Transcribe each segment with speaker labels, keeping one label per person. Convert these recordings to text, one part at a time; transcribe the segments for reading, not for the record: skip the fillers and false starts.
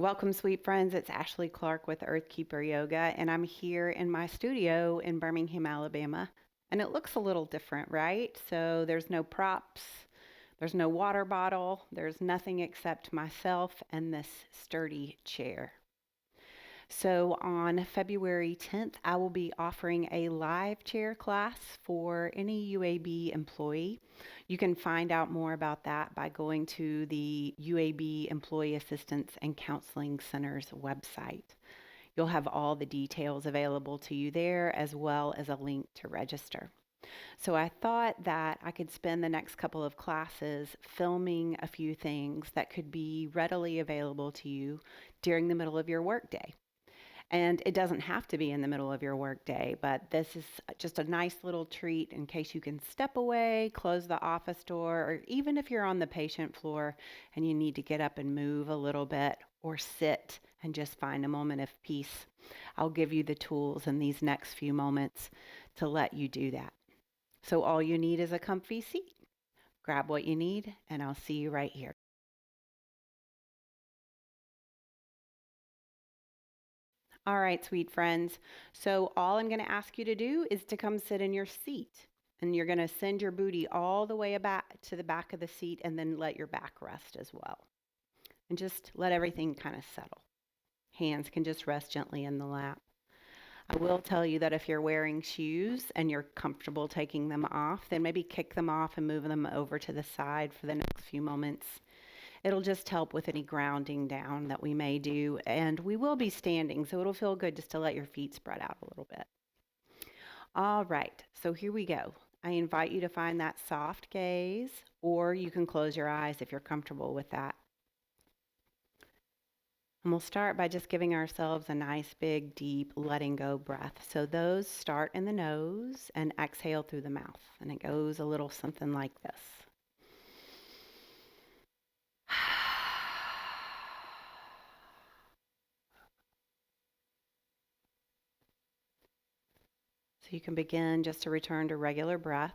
Speaker 1: Welcome, sweet friends. It's Ashley Clarke with Earthkeeper Yoga, and I'm here in my studio in Birmingham, Alabama. And it looks a little different, right? So there's no props, there's no water bottle, there's nothing except myself and this sturdy chair. So on February 10th, I will be offering a live chair class for any UAB employee. You can find out more about that by going to the UAB Employee Assistance and Counseling Center's website. You'll have all the details available to you there, as well as a link to register. So I thought that I could spend the next couple of classes filming a few things that could be readily available to you during the middle of your workday. And it doesn't have to be in the middle of your workday, but this is just a nice little treat in case you can step away, close the office door, or even if you're on the patient floor and you need to get up and move a little bit or sit and just find a moment of peace. I'll give you the tools in these next few moments to let you do that. So all you need is a comfy seat. Grab what you need, and I'll see you right here. All right, sweet friends. So all I'm going to ask you to do is to come sit in your seat. And you're going to send your booty all the way back to the back of the seat and then let your back rest as well. And just let everything kind of settle. Hands can just rest gently in the lap. I will tell you that if you're wearing shoes and you're comfortable taking them off, then maybe kick them off and move them over to the side for the next few moments. It'll just help with any grounding down that we may do. And we will be standing, so it'll feel good just to let your feet spread out a little bit. All right, so here we go. I invite you to find that soft gaze, or you can close your eyes if you're comfortable with that. And we'll start by just giving ourselves a nice, big, deep letting go breath. So those start in the nose and exhale through the mouth. And it goes a little something like this. So you can begin just to return to regular breath.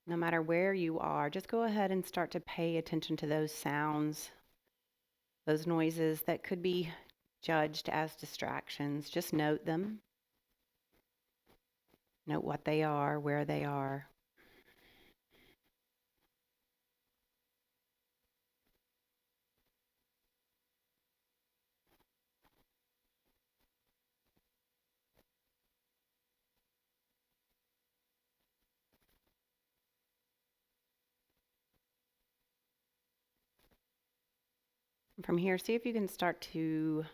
Speaker 1: No matter where you are, just go ahead and start to pay attention to those sounds, those noises that could be judged as distractions. Just note them. Note what they are, where they are. From here, see if you can start to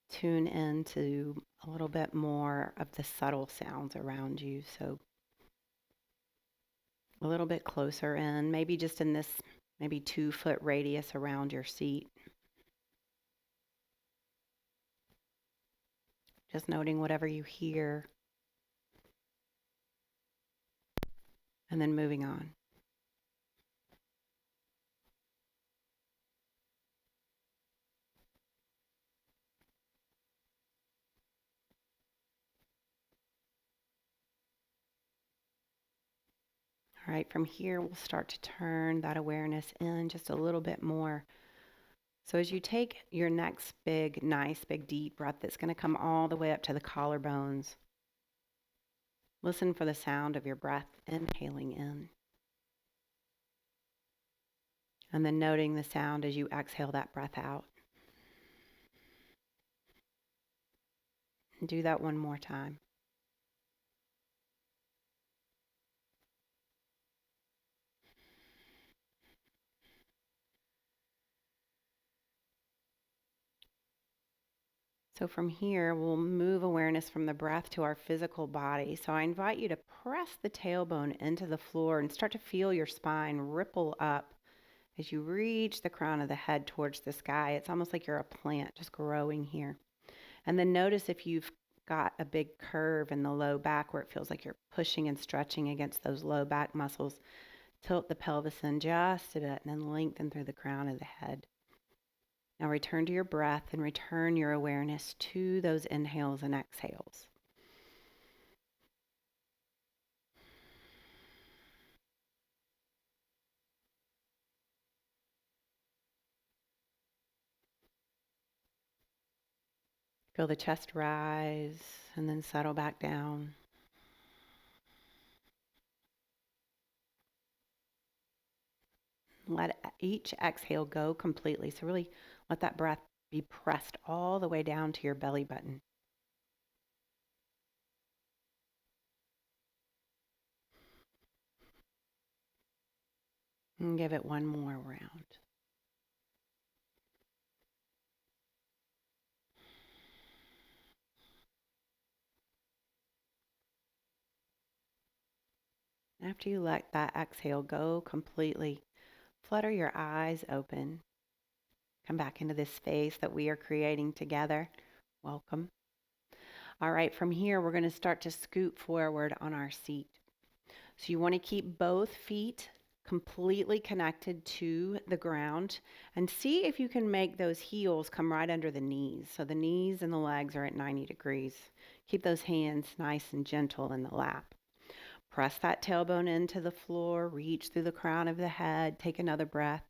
Speaker 1: tune into a little bit more of the subtle sounds around you. So a little bit closer in, maybe just in this maybe 2-foot radius around your seat. Just noting whatever you hear and then moving on. All right, from here, we'll start to turn that awareness in just a little bit more. So as you take your next big, nice, big, deep breath, that's going to come all the way up to the collarbones. Listen for the sound of your breath inhaling in. And then noting the sound as you exhale that breath out. And do that one more time. So from here, we'll move awareness from the breath to our physical body. So I invite you to press the tailbone into the floor and start to feel your spine ripple up as you reach the crown of the head towards the sky. It's almost like you're a plant just growing here. And then notice if you've got a big curve in the low back where it feels like you're pushing and stretching against those low back muscles. Tilt the pelvis in just a bit and then lengthen through the crown of the head. Now return to your breath and return your awareness to those inhales and exhales. Feel the chest rise and then settle back down. Let each exhale go completely. So really let that breath be pressed all the way down to your belly button. And give it one more round. After you let that exhale go completely, flutter your eyes open. Come back into this space that we are creating together. Welcome. All right, from here, we're going to start to scoot forward on our seat. So you want to keep both feet completely connected to the ground and see if you can make those heels come right under the knees. So the knees and the legs are at 90 degrees. Keep those hands nice and gentle in the lap. Press that tailbone into the floor, reach through the crown of the head, take another breath.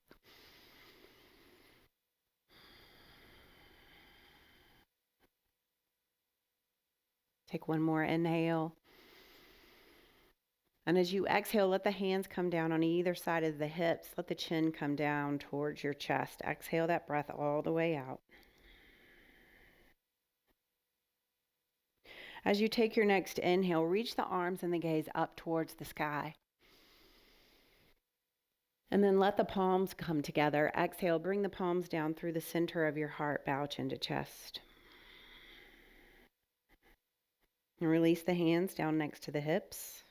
Speaker 1: Take one more inhale. And as you exhale, let the hands come down on either side of the hips. Let the chin come down towards your chest. Exhale that breath all the way out. As you take your next inhale, reach the arms and the gaze up towards the sky. And then let the palms come together. Exhale, bring the palms down through the center of your heart, bow chin to chest. And release the hands down next to the hips.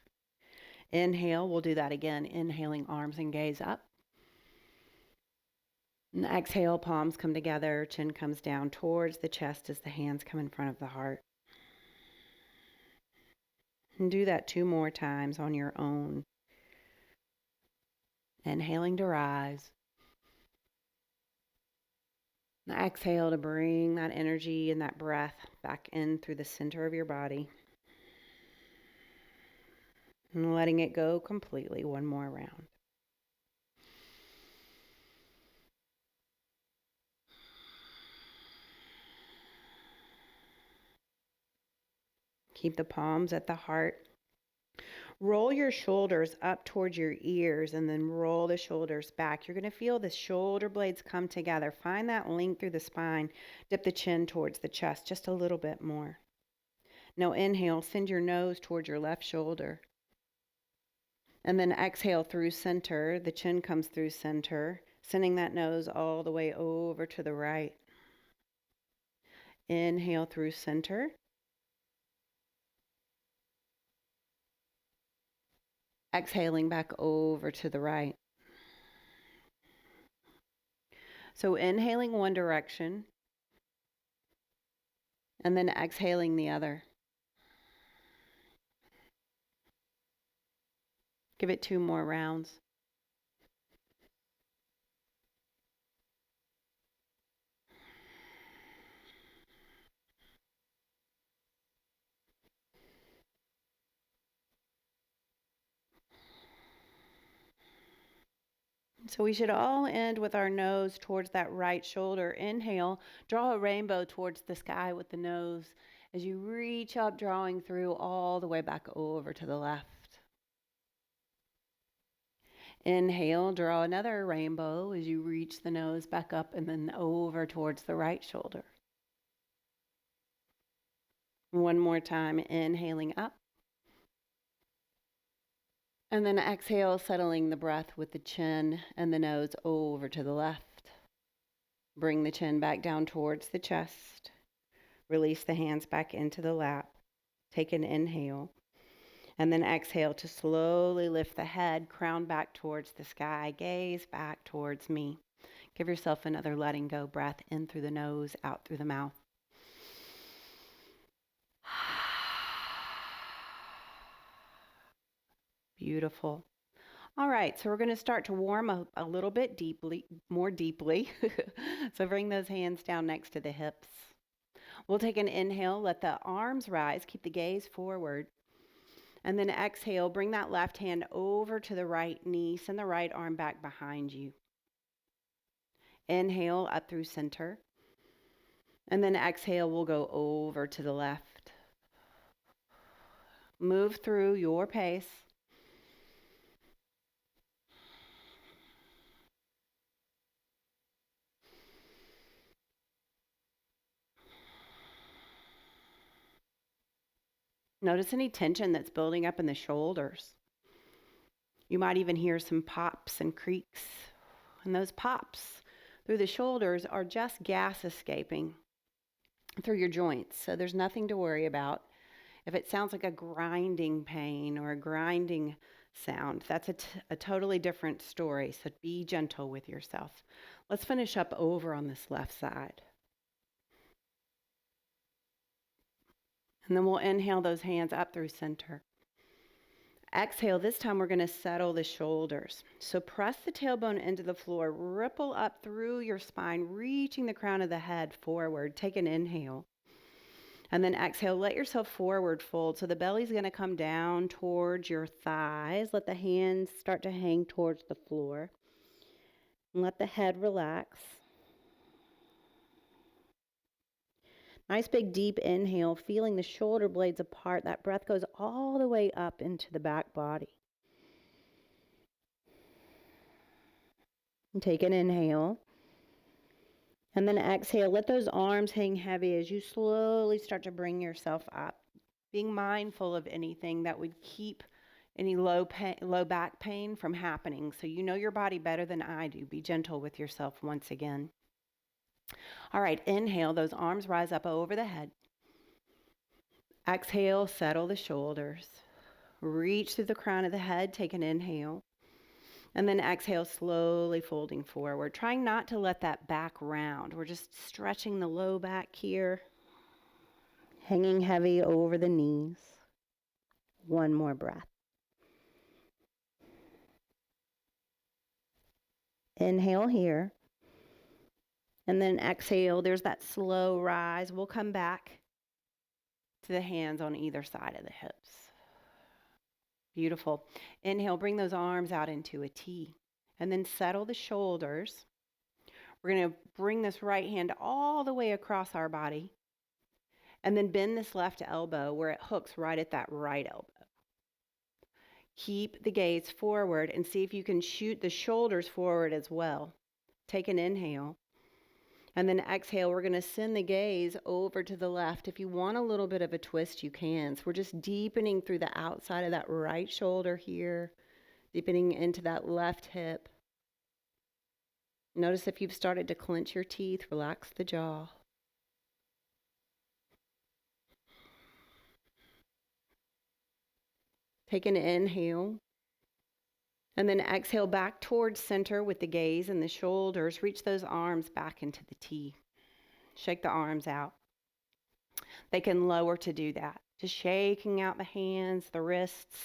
Speaker 1: Inhale, we'll do that again. Inhaling, arms and gaze up. And exhale, palms come together, chin comes down towards the chest as the hands come in front of the heart. And do that 2 more times on your own. Inhaling to rise. And exhale to bring that energy and that breath back in through the center of your body. And letting it go completely 1 more round. Keep the palms at the heart. Roll your shoulders up towards your ears and then roll the shoulders back. You're going to feel the shoulder blades come together. Find that link through the spine. Dip the chin towards the chest just a little bit more. Now inhale, send your nose towards your left shoulder. And then exhale through center. The chin comes through center, sending that nose all the way over to the right. Inhale through center. Exhaling back over to the right. So inhaling one direction and then exhaling the other. Give it 2 more rounds. So we should all end with our nose towards that right shoulder. Inhale, draw a rainbow towards the sky with the nose as you reach up, drawing through all the way back over to the left. Inhale, draw another rainbow as you reach the nose back up and then over towards the right shoulder. One more time, inhaling up. And then exhale, settling the breath with the chin and the nose over to the left. Bring the chin back down towards the chest. Release the hands back into the lap. Take an inhale. And then exhale to slowly lift the head, crown back towards the sky, gaze back towards me. Give yourself another letting go breath in through the nose, out through the mouth. Beautiful. All right, so we're going to start to warm up a little bit deeply, more deeply. So bring those hands down next to the hips. We'll take an inhale, let the arms rise, keep the gaze forward. And then exhale, bring that left hand over to the right knee, send the right arm back behind you. Inhale up through center. And then exhale, we'll go over to the left. Move through your pace. Notice any tension that's building up in the shoulders. You might even hear some pops and creaks. And those pops through the shoulders are just gas escaping through your joints. So there's nothing to worry about. If it sounds like a grinding pain or a grinding sound, that's a totally different story. So be gentle with yourself. Let's finish up over on this left side. And then we'll inhale those hands up through center. Exhale, this time we're going to settle the shoulders. So press the tailbone into the floor, ripple up through your spine, reaching the crown of the head forward. Take an inhale. And then exhale, let yourself forward fold. So the belly's going to come down towards your thighs. Let the hands start to hang towards the floor. And let the head relax. Nice big deep inhale, feeling the shoulder blades apart. That breath goes all the way up into the back body. And take an inhale. And then exhale, let those arms hang heavy as you slowly start to bring yourself up. Being mindful of anything that would keep any low back pain from happening. So you know your body better than I do. Be gentle with yourself once again. All right, inhale, those arms rise up over the head. Exhale, settle the shoulders. Reach through the crown of the head, take an inhale. And then exhale, slowly folding forward, trying not to let that back round. We're just stretching the low back here, hanging heavy over the knees. One more breath. Inhale here. And then exhale, there's that slow rise. We'll come back to the hands on either side of the hips. Beautiful. Inhale, bring those arms out into a T. And then settle the shoulders. We're going to bring this right hand all the way across our body. And then bend this left elbow where it hooks right at that right elbow. Keep the gaze forward and see if you can shoot the shoulders forward as well. Take an inhale. And then exhale, we're going to send the gaze over to the left. If you want a little bit of a twist, you can. So we're just deepening through the outside of that right shoulder here, deepening into that left hip. Notice if you've started to clench your teeth, relax the jaw. Take an inhale. And then exhale back towards center with the gaze and the shoulders. Reach those arms back into the T. Shake the arms out. They can lower to do that. Just shaking out the hands, the wrists,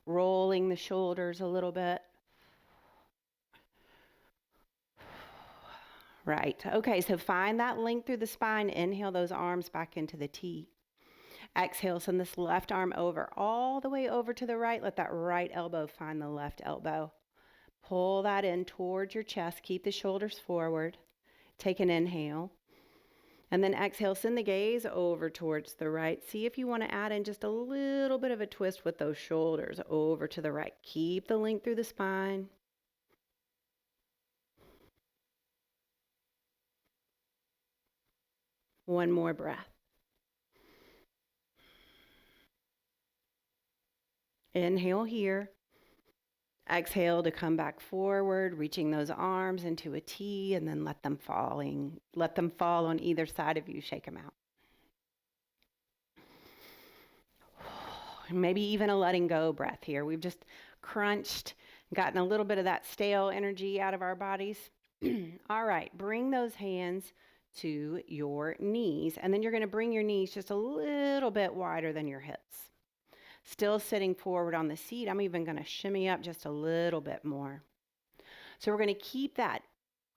Speaker 1: rolling the shoulders a little bit. Right. Okay, so find that length through the spine. Inhale those arms back into the T. Exhale, send this left arm over, all the way over to the right. Let that right elbow find the left elbow. Pull that in towards your chest. Keep the shoulders forward. Take an inhale. And then exhale, send the gaze over towards the right. See if you want to add in just a little bit of a twist with those shoulders over to the right. Keep the length through the spine. One more breath. Inhale here. Exhale to come back forward, reaching those arms into a T, and then let them fall on either side of you. Shake them out. Maybe even a letting go breath here. We've just crunched, gotten a little bit of that stale energy out of our bodies. All right, bring those hands to your knees, and then you're going to bring your knees just a little bit wider than your hips. Still sitting forward on the seat. I'm even going to shimmy up just a little bit more. So we're going to keep that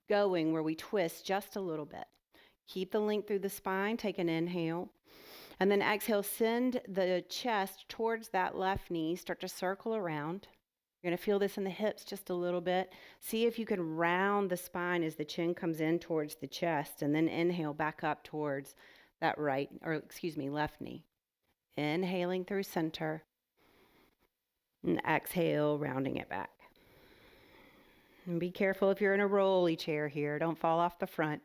Speaker 1: going where we twist just a little bit. Keep the length through the spine. Take an inhale. And then exhale, send the chest towards that left knee. Start to circle around. You're going to feel this in the hips just a little bit. See if you can round the spine as the chin comes in towards the chest, and then inhale back up towards that left knee. Inhaling through center, and exhale, rounding it back. And be careful if you're in a rolly chair here. Don't fall off the front.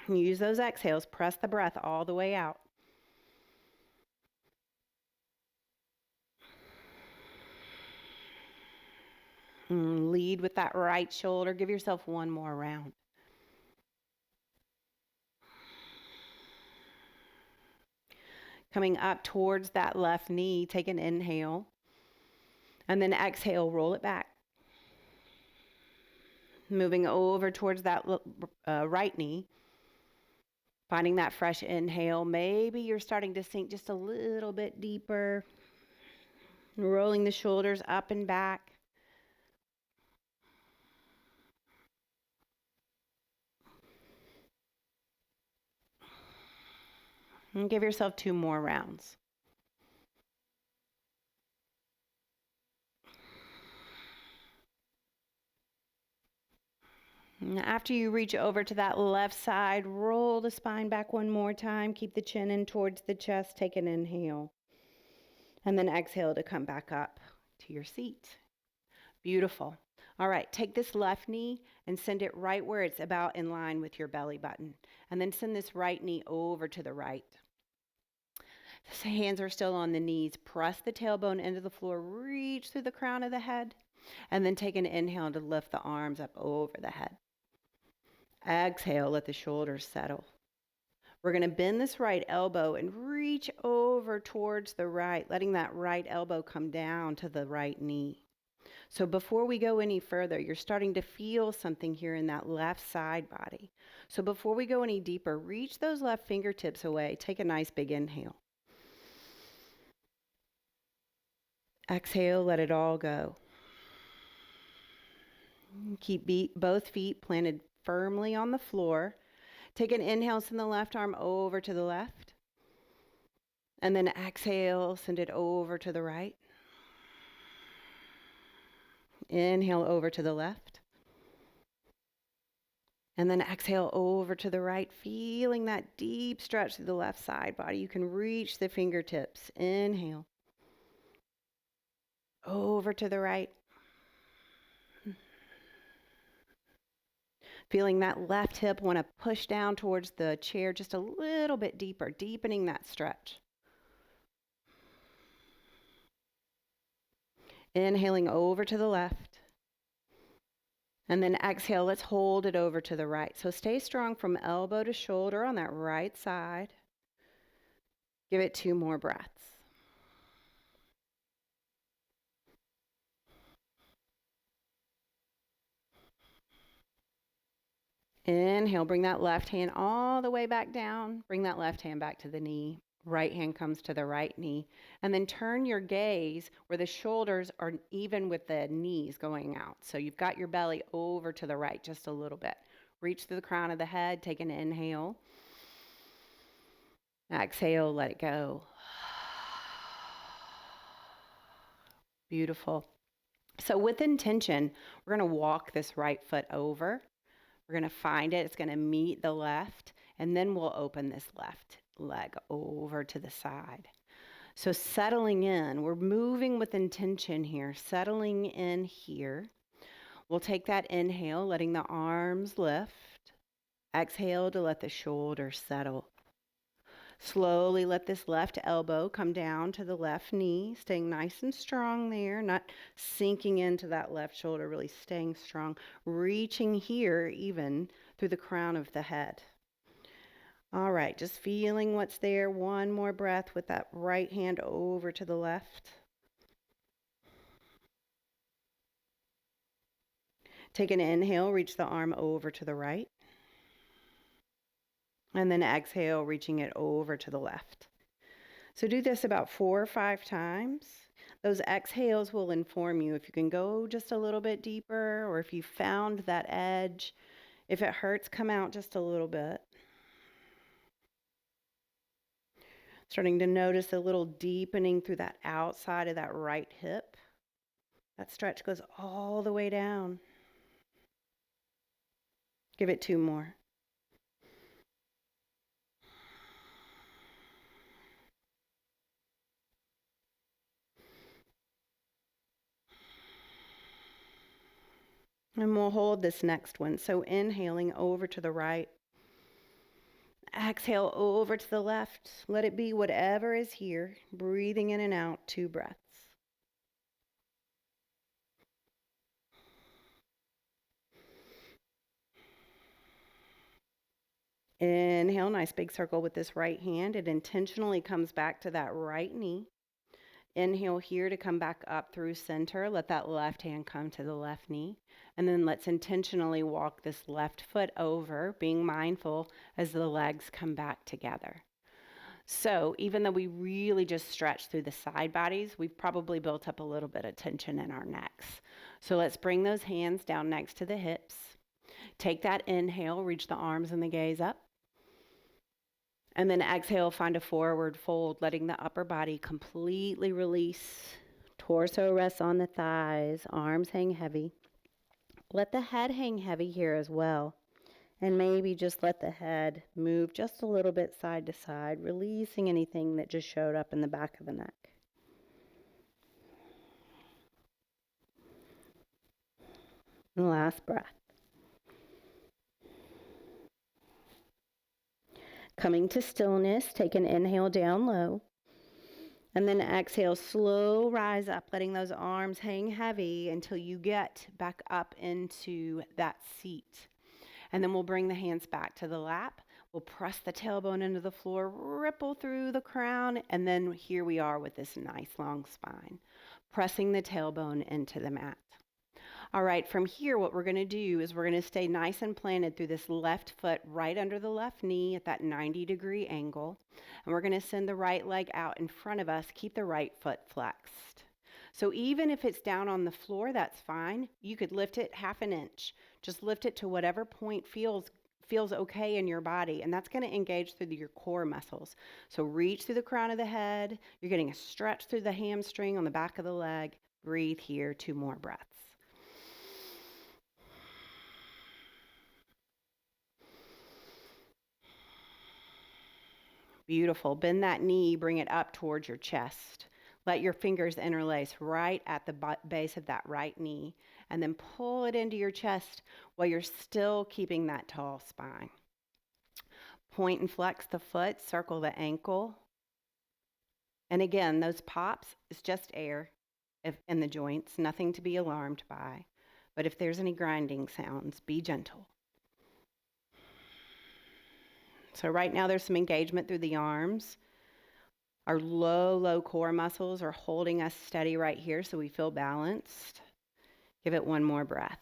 Speaker 1: Use those exhales. Press the breath all the way out. And lead with that right shoulder. Give yourself one more round. Coming up towards that left knee, take an inhale. And then exhale, roll it back. Moving over towards that right knee. Finding that fresh inhale. Maybe you're starting to sink just a little bit deeper. Rolling the shoulders up and back. And give yourself 2 more rounds. And after you reach over to that left side, roll the spine back one more time. Keep the chin in towards the chest. Take an inhale. And then exhale to come back up to your seat. Beautiful. All right, take this left knee and send it right where it's about in line with your belly button. And then send this right knee over to the right. The hands are still on the knees. Press the tailbone into the floor. Reach through the crown of the head. And then take an inhale to lift the arms up over the head. Exhale, let the shoulders settle. We're going to bend this right elbow and reach over towards the right, letting that right elbow come down to the right knee. So before we go any further, you're starting to feel something here in that left side body. So before we go any deeper, reach those left fingertips away. Take a nice big inhale. Exhale, let it all go. Keep both feet planted firmly on the floor. Take an inhale, send the left arm over to the left. And then exhale, send it over to the right. Inhale over to the left. And then exhale over to the right, feeling that deep stretch through the left side body. You can reach the fingertips. Inhale. Over to the right. Feeling that left hip want to push down towards the chair just a little bit deeper, deepening that stretch. Inhaling over to the left. And then exhale, let's hold it over to the right. So stay strong from elbow to shoulder on that right side. Give it 2 more breaths. Inhale, bring that left hand all the way back down. Bring that left hand back to the knee. Right hand comes to the right knee. And then turn your gaze where the shoulders are even with the knees going out. So you've got your belly over to the right just a little bit. Reach through the crown of the head. Take an inhale. Exhale, let it go. Beautiful. So with intention, we're going to walk this right foot over. We're going to find it. It's going to meet the left, and then we'll open this left leg over to the side. So settling in, we're moving with intention here, settling in here. We'll take that inhale, letting the arms lift. Exhale to let the shoulders settle. Slowly let this left elbow come down to the left knee, staying nice and strong there, not sinking into that left shoulder, really staying strong, reaching here even through the crown of the head. All right, just feeling what's there. One more breath with that right hand over to the left. Take an inhale, reach the arm over to the right. And then exhale, reaching it over to the left. So do this about 4 or 5 times. Those exhales will inform you if you can go just a little bit deeper or if you found that edge. If it hurts, come out just a little bit. Starting to notice a little deepening through that outside of that right hip. That stretch goes all the way down. Give it 2 more. And we'll hold this next one. So inhaling over to the right. Exhale over to the left. Let it be whatever is here. Breathing in and out, 2 breaths. Inhale, nice big circle with this right hand. It intentionally comes back to that right knee. Inhale here to come back up through center. Let that left hand come to the left knee. And then let's intentionally walk this left foot over, being mindful as the legs come back together. So even though we really just stretched through the side bodies, we've probably built up a little bit of tension in our necks. So let's bring those hands down next to the hips. Take that inhale, reach the arms and the gaze up. And then exhale, find a forward fold, letting the upper body completely release. Torso rests on the thighs, arms hang heavy. Let the head hang heavy here as well. And maybe just let the head move just a little bit side to side, releasing anything that just showed up in the back of the neck. And last breath. Coming to stillness, take an inhale down low. And then exhale, slow rise up, letting those arms hang heavy until you get back up into that seat. And then we'll bring the hands back to the lap. We'll press the tailbone into the floor, ripple through the crown, and then here we are with this nice long spine, pressing the tailbone into the mat. All right, from here, what we're going to do is we're going to stay nice and planted through this left foot right under the left knee at that 90-degree angle. And we're going to send the right leg out in front of us, keep the right foot flexed. So even if it's down on the floor, that's fine. You could lift it 1/2 inch. Just lift it to whatever point feels okay in your body, and that's going to engage through your core muscles. So reach through the crown of the head. You're getting a stretch through the hamstring on the back of the leg. Breathe here, 2 more breaths. Beautiful. Bend that knee, bring it up towards your chest. Let your fingers interlace right at the base of that right knee, and then pull it into your chest while you're still keeping that tall spine. Point and flex the foot, circle the ankle. And again, those pops is just air in the joints, nothing to be alarmed by. But if there's any grinding sounds, be gentle. So right now there's some engagement through the arms. Our low core muscles are holding us steady right here so we feel balanced. Give it 1 more breath.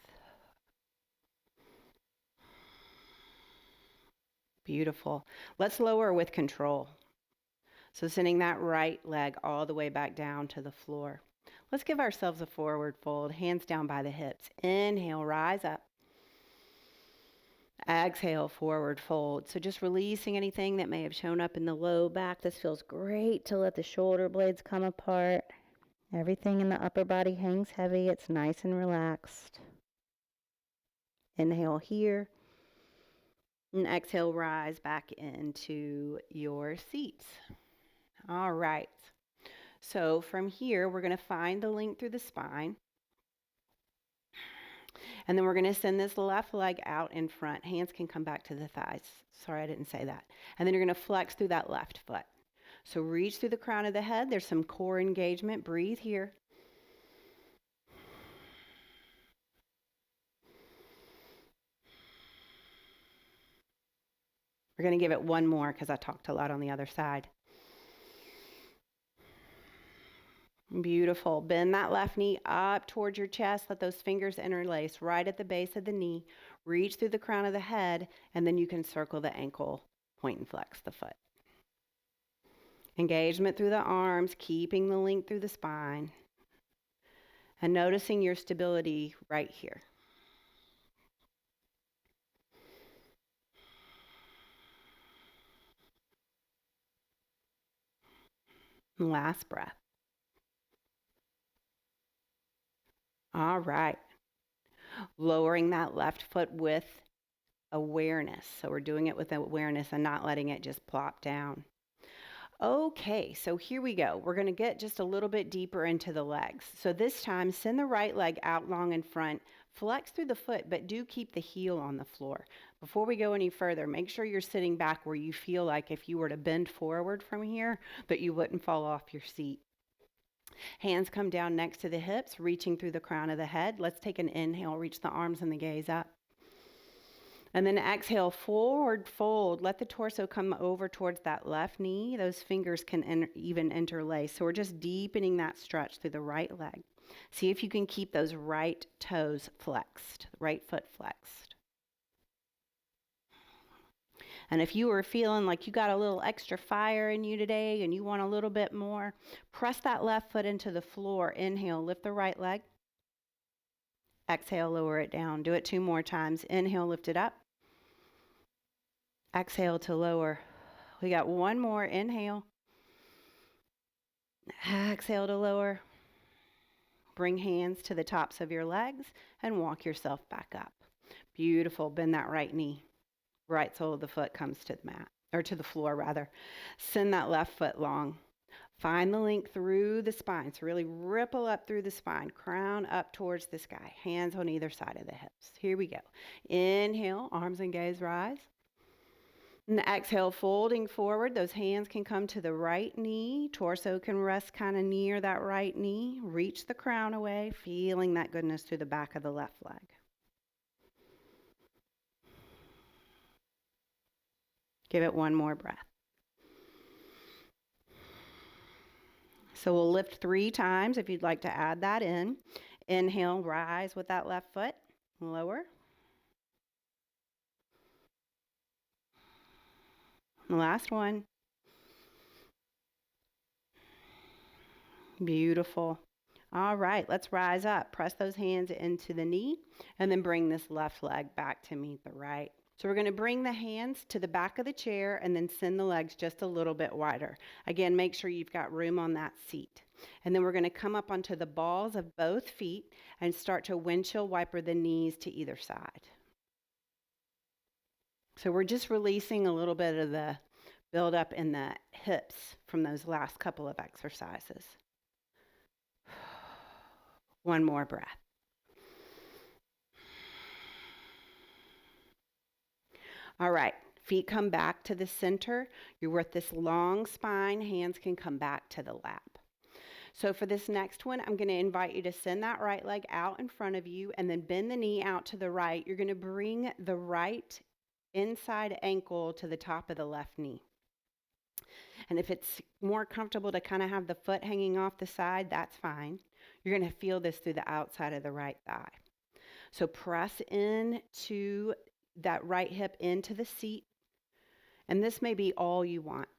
Speaker 1: Beautiful. Let's lower with control. So sending that right leg all the way back down to the floor. Let's give ourselves a forward fold, hands down by the hips. Inhale, rise up. Exhale, forward fold. So just releasing anything that may have shown up in the low back. This feels great to let the shoulder blades come apart. Everything in the upper body hangs heavy. It's nice and relaxed. Inhale here. And exhale, rise back into your seats. All right. So from here, we're going to find the length through the spine. And then we're going to send this left leg out in front. Hands can come back to the thighs. Sorry, I didn't say that. And then you're going to flex through that left foot. So reach through the crown of the head. There's some core engagement. Breathe here. We're going to give it 1 more because I talked a lot on the other side. Beautiful. Bend that left knee up towards your chest. Let those fingers interlace right at the base of the knee. Reach through the crown of the head, and then you can circle the ankle point and flex the foot. Engagement through the arms, keeping the length through the spine, and noticing your stability right here. Last breath. All right. Lowering that left foot with awareness. So we're doing it with awareness and not letting it just plop down. Okay, so here we go. We're going to get just a little bit deeper into the legs. So this time, send the right leg out long in front, flex through the foot, but do keep the heel on the floor. Before we go any further, make sure you're sitting back where you feel like if you were to bend forward from here, that you wouldn't fall off your seat. Hands come down next to the hips, reaching through the crown of the head. Let's take an inhale, reach the arms and the gaze up. And then exhale, forward fold. Let the torso come over towards that left knee. Those fingers can even interlace. So we're just deepening that stretch through the right leg. See if you can keep those right toes flexed, right foot flexed. And if you were feeling like you got a little extra fire in you today and you want a little bit more, press that left foot into the floor. Inhale, lift the right leg. Exhale, lower it down. Do it 2 more times. Inhale, lift it up. Exhale to lower. We got 1 more. Inhale. Exhale to lower. Bring hands to the tops of your legs and walk yourself back up. Beautiful. Bend that right knee. Right sole of the foot comes to the mat, or to the floor rather. Send that left foot long. Find the length through the spine. So really ripple up through the spine. Crown up towards the sky. Hands on either side of the hips. Here we go. Inhale, arms and gaze rise. And exhale, folding forward. Those hands can come to the right knee. Torso can rest kind of near that right knee. Reach the crown away, feeling that goodness through the back of the left leg. Give it 1 more breath. So we'll lift 3 times if you'd like to add that in. Inhale, rise with that left foot. Lower. Last one. Beautiful. All right, let's rise up. Press those hands into the knee and then bring this left leg back to meet the right. So we're going to bring the hands to the back of the chair and then send the legs just a little bit wider. Again, make sure you've got room on that seat. And then we're going to come up onto the balls of both feet and start to windshield wiper the knees to either side. So we're just releasing a little bit of the buildup in the hips from those last couple of exercises. 1 more breath. All right, feet come back to the center. You're with this long spine. Hands can come back to the lap. So for this next one, I'm going to invite you to send that right leg out in front of you and then bend the knee out to the right. You're going to bring the right inside ankle to the top of the left knee. And if it's more comfortable to kind of have the foot hanging off the side, that's fine. You're going to feel this through the outside of the right thigh. So press into that right hip into the seat. And this may be all you want.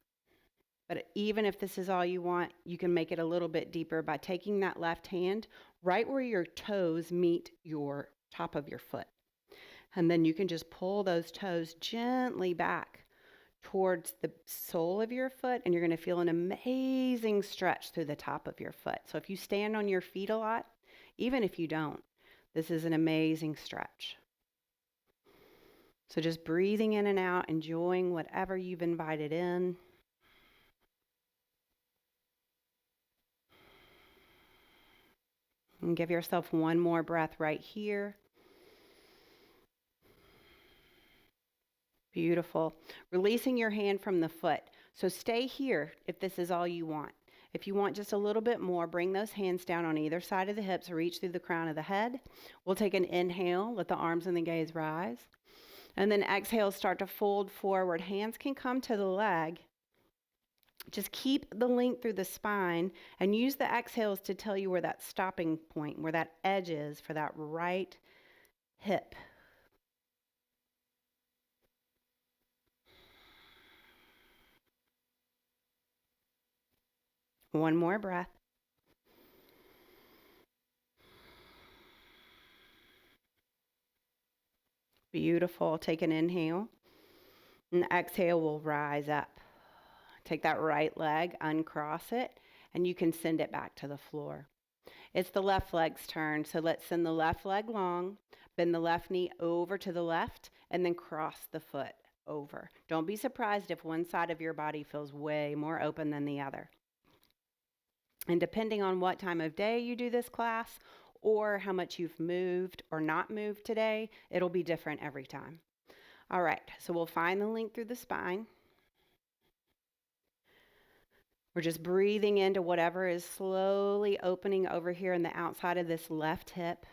Speaker 1: But even if this is all you want, you can make it a little bit deeper by taking that left hand right where your toes meet your top of your foot. And then you can just pull those toes gently back towards the sole of your foot, and you're going to feel an amazing stretch through the top of your foot. So if you stand on your feet a lot, even if you don't, this is an amazing stretch. So just breathing in and out, enjoying whatever you've invited in. And give yourself 1 more breath right here. Beautiful. Releasing your hand from the foot. So stay here if this is all you want. If you want just a little bit more, bring those hands down on either side of the hips, reach through the crown of the head. We'll take an inhale, let the arms and the gaze rise. And then exhale, start to fold forward. Hands can come to the leg. Just keep the length through the spine and use the exhales to tell you where that stopping point, where that edge is for that right hip. One more breath. Beautiful. Take an inhale. And exhale, we'll rise up. Take that right leg, uncross it, and you can send it back to the floor. It's the left leg's turn, so let's send the left leg long, bend the left knee over to the left, and then cross the foot over. Don't be surprised if one side of your body feels way more open than the other. And depending on what time of day you do this class or how much you've moved or not moved today, it'll be different every time. All right, so we'll find the length through the spine. We're just breathing into whatever is slowly opening over here in the outside of this left hip.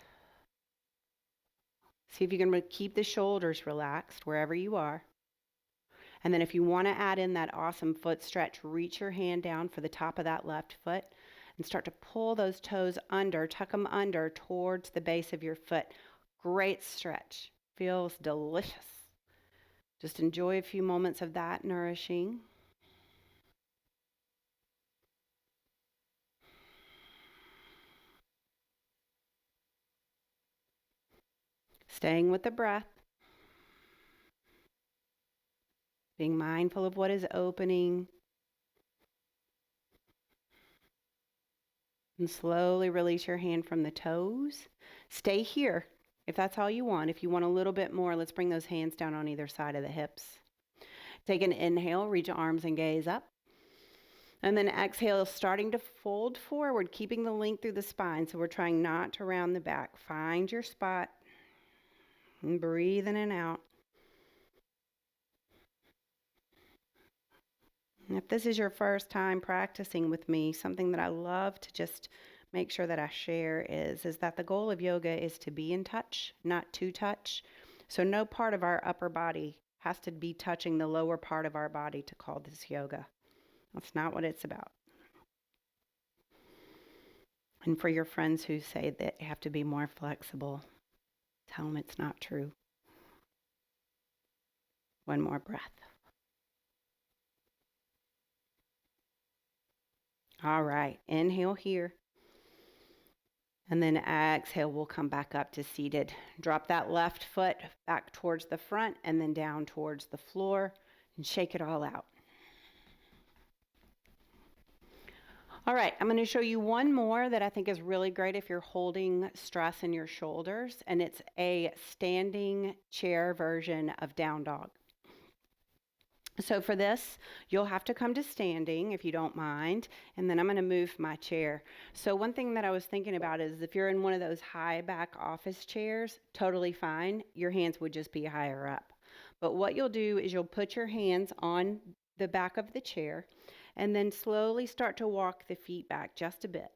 Speaker 1: See if you can keep the shoulders relaxed wherever you are. And then if you want to add in that awesome foot stretch, reach your hand down for the top of that left foot and start to pull those toes under, tuck them under towards the base of your foot. Great stretch. Feels delicious. Just enjoy a few moments of that nourishing. Staying with the breath. Being mindful of what is opening. And slowly release your hand from the toes. Stay here if that's all you want. If you want a little bit more, let's bring those hands down on either side of the hips. Take an inhale, reach arms and gaze up. And then exhale, starting to fold forward, keeping the length through the spine. So we're trying not to round the back. Find your spot and breathe in and out. And if this is your first time practicing with me, something that I love to just make sure that I share is that the goal of yoga is to be in touch, not to touch. So no part of our upper body has to be touching the lower part of our body to call this yoga. That's not what it's about. And for your friends who say that you have to be more flexible, tell them it's not true. One more breath. All right, inhale here. And then exhale, we'll come back up to seated. Drop that left foot back towards the front and then down towards the floor and shake it all out. All right, I'm going to show you one more that I think is really great if you're holding stress in your shoulders, and it's a standing chair version of down dog. So for this, you'll have to come to standing if you don't mind, and then I'm going to move my chair. So one thing that I was thinking about is if you're in one of those high back office chairs, totally fine. Your hands would just be higher up. But what you'll do is you'll put your hands on the back of the chair and then slowly start to walk the feet back just a bit.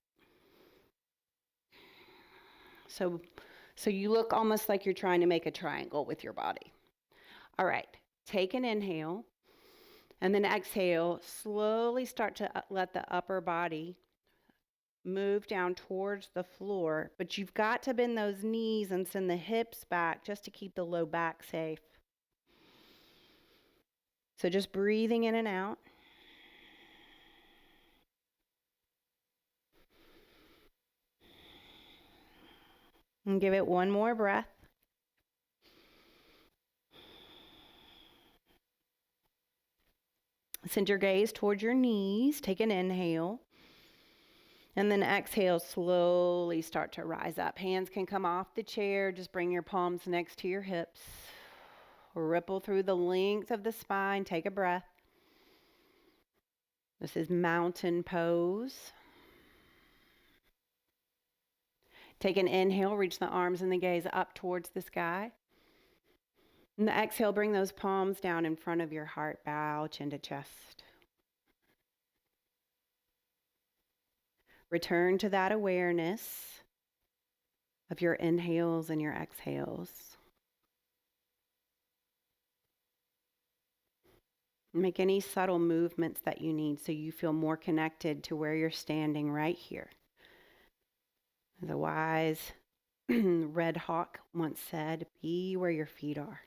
Speaker 1: So you look almost like you're trying to make a triangle with your body. All right, take an inhale. And then exhale, slowly start to let the upper body move down towards the floor. But you've got to bend those knees and send the hips back just to keep the low back safe. So just breathing in and out. And give it one more breath. Send your gaze towards your knees. Take an inhale. And then exhale, slowly start to rise up. Hands can come off the chair. Just bring your palms next to your hips. Ripple through the length of the spine. Take a breath. This is mountain pose. Take an inhale, reach the arms and the gaze up towards the sky. And the exhale, bring those palms down in front of your heart. Bow, chin to chest. Return to that awareness of your inhales and your exhales. Make any subtle movements that you need so you feel more connected to where you're standing right here. As a wise Red Hawk once said, be where your feet are.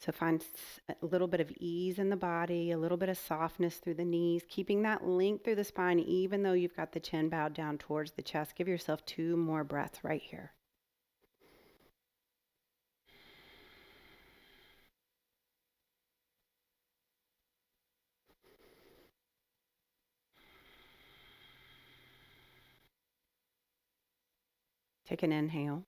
Speaker 1: So find a little bit of ease in the body, a little bit of softness through the knees, keeping that length through the spine, even though you've got the chin bowed down towards the chest. Give yourself 2 more breaths right here. Take an inhale.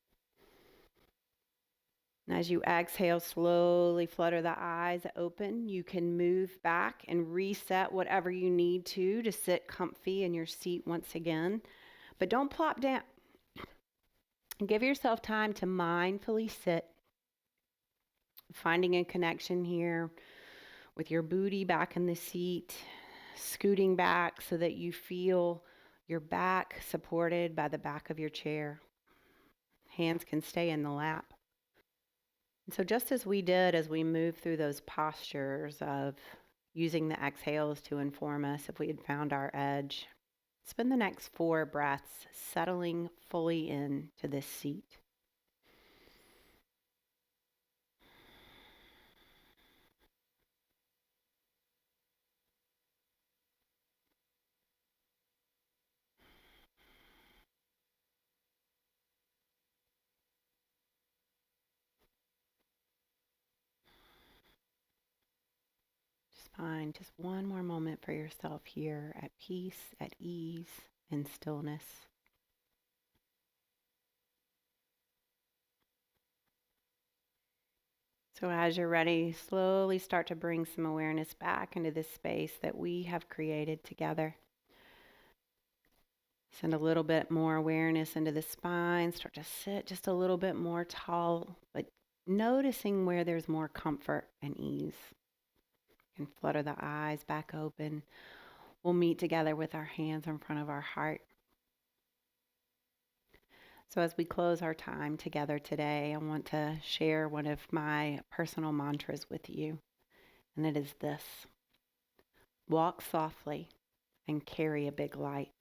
Speaker 1: And as you exhale, slowly flutter the eyes open. You can move back and reset whatever you need to sit comfy in your seat once again. But don't plop down. Give yourself time to mindfully sit, finding a connection here with your booty back in the seat, scooting back so that you feel your back supported by the back of your chair. Hands can stay in the lap. And so just as we did as we moved through those postures of using the exhales to inform us if we had found our edge, spend the next 4 breaths settling fully into this seat. Just find just one more moment for yourself here at peace, at ease, in stillness. So as you're ready, slowly start to bring some awareness back into this space that we have created together. Send a little bit more awareness into the spine. Start to sit just a little bit more tall, but noticing where there's more comfort and ease. You can flutter the eyes back open. We'll meet together with our hands in front of our heart. So as we close our time together today, I want to share one of my personal mantras with you. And it is this: walk softly and carry a big light.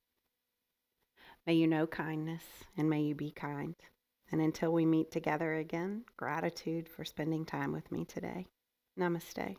Speaker 1: May you know kindness and may you be kind. And until we meet together again, gratitude for spending time with me today. Namaste.